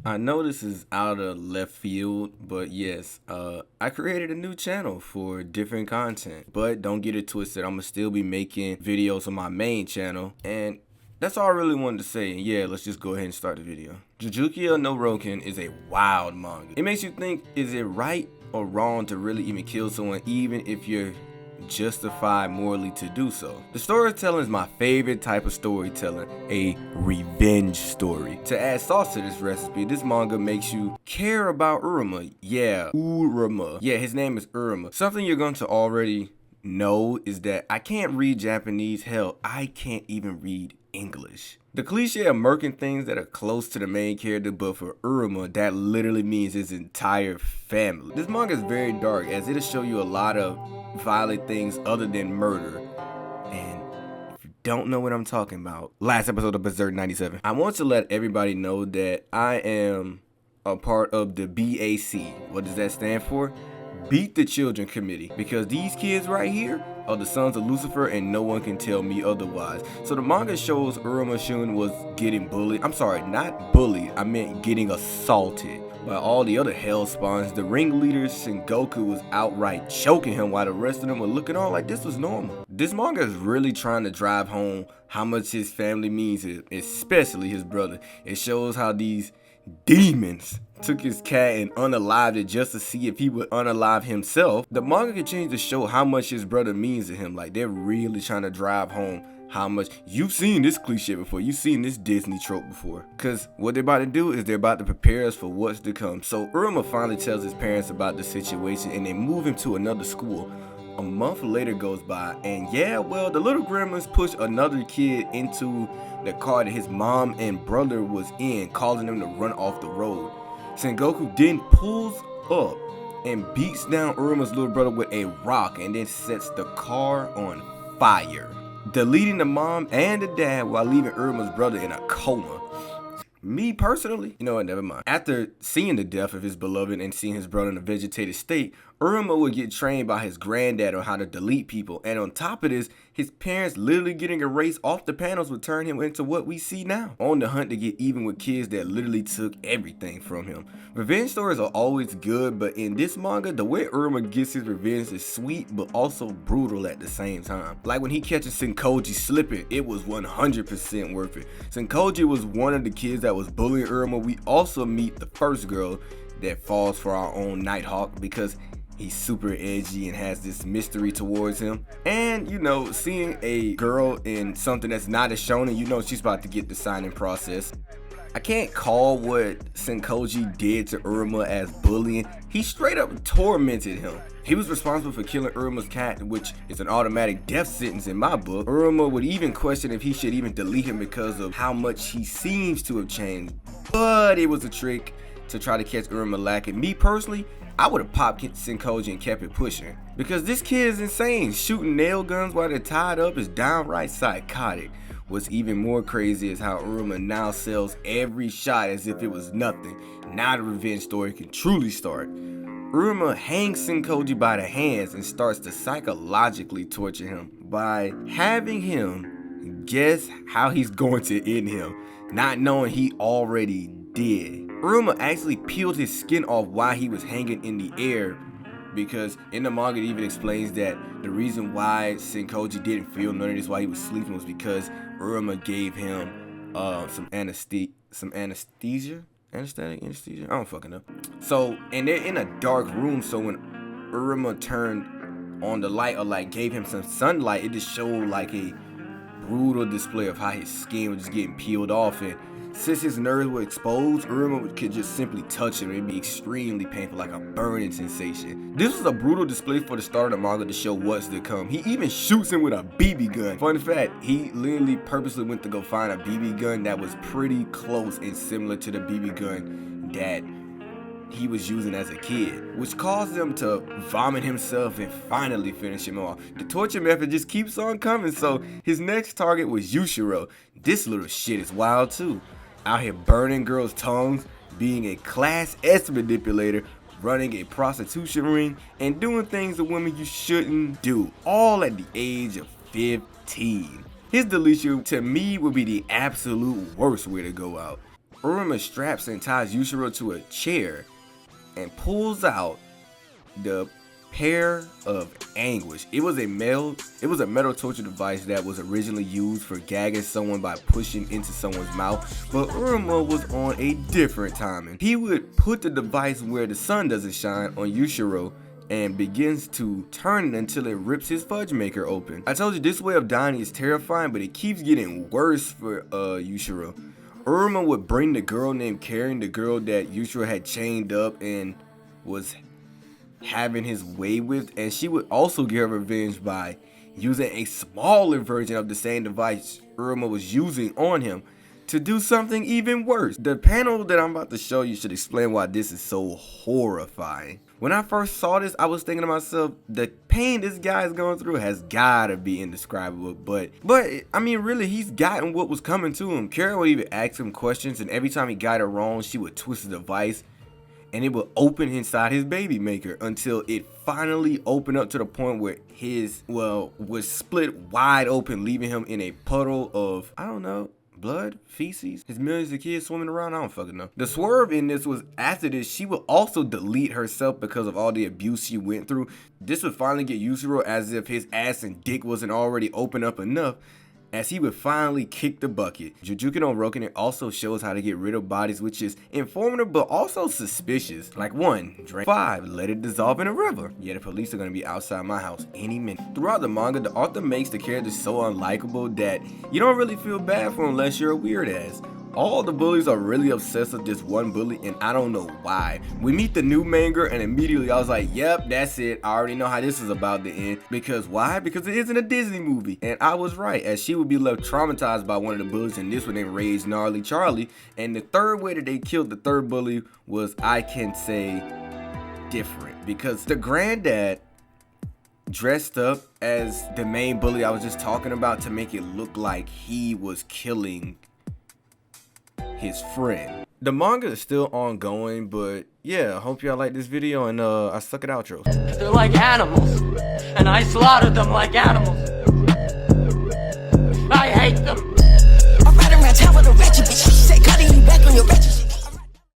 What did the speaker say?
I know this is out of left field, but yes, I created a new channel for different content. But don't get it twisted, I'm gonna still be making videos on my main channel, and that's all I really wanted to say. And yeah, let's just go ahead and start the video. Jujutsu no Roken is a wild manga. It makes you think, is it right or wrong to really even kill someone, even if you're justified morally to do so. The storytelling is my favorite type of storytelling, a revenge story. To add sauce to this recipe, this manga makes you care about Uruma. Yeah, Uruma. Yeah, his name is Uruma. Something you're going to already know is that I can't read Japanese. Hell, I can't even read English. The cliche of murking things that are close to the main character, but for Uruma, that literally means his entire family. This manga is very dark, as it'll show you a lot of violent things other than murder. And if you don't know what I'm talking about, last episode of Berserk 97, I want to let everybody know that I am a part of the BAC. What does that stand for? Beat the Children Committee, because these kids right here are the sons of Lucifer and no one can tell me otherwise. So the manga shows Uruma Shun was getting bullied. I'm sorry, not bullied, I meant getting assaulted by all the other hell spawns. The ringleader Sengoku was outright choking him while the rest of them were looking on like this was normal. This manga is really trying to drive home how much his family means to him, especially his brother. It shows how these demons took his cat and unalived it just to see if he would unalive himself. The manga continues to show how much his brother means to him. Like, they're really trying to drive home how much. You've seen this cliche before, you've seen this Disney trope before, because what they're about to do is they're about to prepare us for what's to come. So Uruma finally tells his parents about the situation and they move him to another school. A month later goes by, and yeah, well, the little gremlins push another kid into the car that his mom and brother was in, causing them to run off the road. Sengoku then pulls up and beats down Uruma's little brother with a rock and then sets the car on fire, deleting the mom and the dad while leaving Uruma's brother in a coma. Me personally, you know what, never mind. After seeing the death of his beloved and seeing his brother in a vegetated state, Uruma would get trained by his granddad on how to delete people. And on top of this, his parents literally getting erased off the panels would turn him into what we see now. On the hunt to get even with kids that literally took everything from him. Revenge stories are always good, but in this manga, the way Uruma gets his revenge is sweet, but also brutal at the same time. Like when he catches Senkoji slipping, it was 100% worth it. Senkoji was one of the kids that was bullying Uruma. We also meet the first girl that falls for our own Nighthawk because he's super edgy and has this mystery towards him. And you know, seeing a girl in something that's not a shonen, you know she's about to get the signing process. I can't call what Senkoji did to Uruma as bullying. He straight up tormented him. He was responsible for killing Uruma's cat, which is an automatic death sentence in my book. Uruma would even question if he should even delete him because of how much he seems to have changed. But it was a trick to try to catch Uruma lacking. Me personally, I would have popped Senkoji and kept it pushing. Because this kid is insane. Shooting nail guns while they're tied up is downright psychotic. What's even more crazy is how Uruma now sells every shot as if it was nothing. Now the revenge story can truly start. Uruma hangs Senkoji by the hands and starts to psychologically torture him by having him guess how he's going to end him, not knowing he already did. Uruma actually peeled his skin off while he was hanging in the air, because in the manga it even explains that the reason why Senkoji didn't feel none of this while he was sleeping was because Uruma gave him some anesthesia. Anesthesia? I don't fucking know. So, and they're in a dark room, so when Uruma turned on the light or like gave him some sunlight, it just showed like a brutal display of how his skin was just getting peeled off. And since his nerves were exposed, Uruma could just simply touch him. It'd be extremely painful, like a burning sensation. This was a brutal display for the start of the manga to show what's to come. He even shoots him with a BB gun. Fun fact, he literally purposely went to go find a BB gun that was pretty close and similar to the BB gun that he was using as a kid, which caused him to vomit himself and finally finish him off. The torture method just keeps on coming, so his next target was Yushiro. This little shit is wild too. Out here burning girls' tongues, being a class S manipulator, running a prostitution ring, and doing things to women you shouldn't do, all at the age of 15. His deletion to me would be the absolute worst way to go out. Uruma straps and ties Yushiro to a chair and pulls out the pair of anguish. It was a metal torture device that was originally used for gagging someone by pushing into someone's mouth, but Uruma was on a different timing. He would put the device where the sun doesn't shine on Yushiro and begins to turn it until it rips his fudge maker open. I told you this way of dying is terrifying, but it keeps getting worse for Yushiro. Uruma would bring the girl named Karen, the girl that Yushiro had chained up and was having his way with, and she would also get her revenge by using a smaller version of the same device Uruma was using on him to do something even worse. The panel that I'm about to show you should explain why this is so horrifying. When I first saw this, I was thinking to myself, the pain this guy is going through has gotta be indescribable, but I mean really, he's gotten what was coming to him. Karen would even ask him questions, and every time he got it wrong, she would twist the device and it would open inside his baby maker until it finally opened up to the point where was split wide open, leaving him in a puddle of, I don't know, blood, feces, his millions of kids swimming around. I don't fucking know. The swerve in this was after this, she would also delete herself because of all the abuse she went through. This would finally get Yushiro, as if his ass and dick wasn't already open up enough, as he would finally kick the bucket. Jujuki no Roken also shows how to get rid of bodies, which is informative but also suspicious. Like 1, drink. 5, let it dissolve in a river. Yeah, the police are gonna be outside my house any minute. Throughout the manga, the author makes the characters so unlikable that you don't really feel bad for them unless you're a weird ass. All the bullies are really obsessed with this one bully, and I don't know why. We meet the new Manga, and immediately I was like, yep, that's it. I already know how this is about to end. Because why? Because it isn't a Disney movie. And I was right, as she would be left traumatized by one of the bullies, and this one named Rage Gnarly Charlie. And the third way that they killed the third bully was, I can say, different. Because the granddad dressed up as the main bully I was just talking about to make it look like he was killing his friend. The manga is still ongoing, but yeah, I hope y'all like this video, and I suck at outros. They're like animals, and I slaughtered them like animals. I hate them. I'm riding around town with a